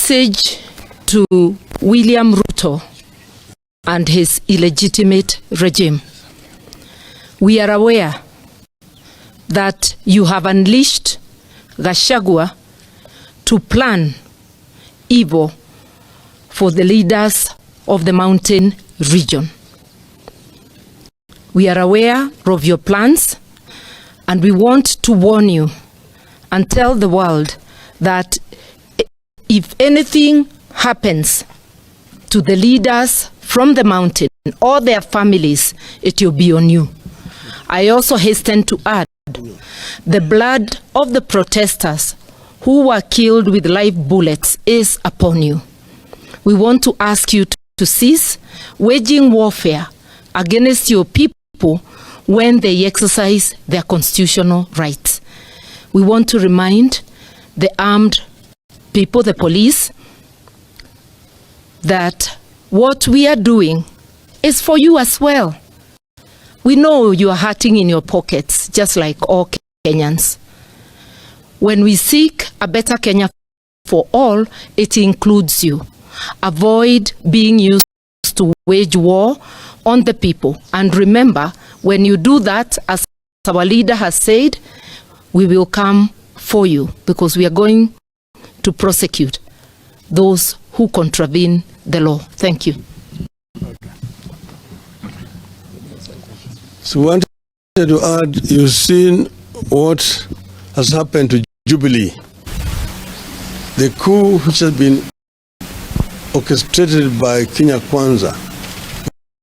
message to William Ruto and his illegitimate regime. We are aware that you have unleashed Gachagua to plan evil for the leaders of the mountain region. We are aware of your plans, and we want to warn you and tell the world that if anything happens to the leaders from the mountain or their families, it will be on you. I also hasten to add, the blood of the protesters who were killed with live bullets is upon you. We want to ask you to cease waging warfare against your people when they exercise their constitutional rights. We want to remind the armed people, the police, that what we are doing is for you as well. We know you are hurting in your pockets, just like all Kenyans. When we seek a better Kenya for all, it includes you. Avoid being used to wage war on the people. And remember, when you do that, as our leader has said, we will come for you, because we are going to prosecute those who contravene the law. Thank you. So I wanted to add, you've seen what has happened to Jubilee. The coup which has been orchestrated by Kenya Kwanza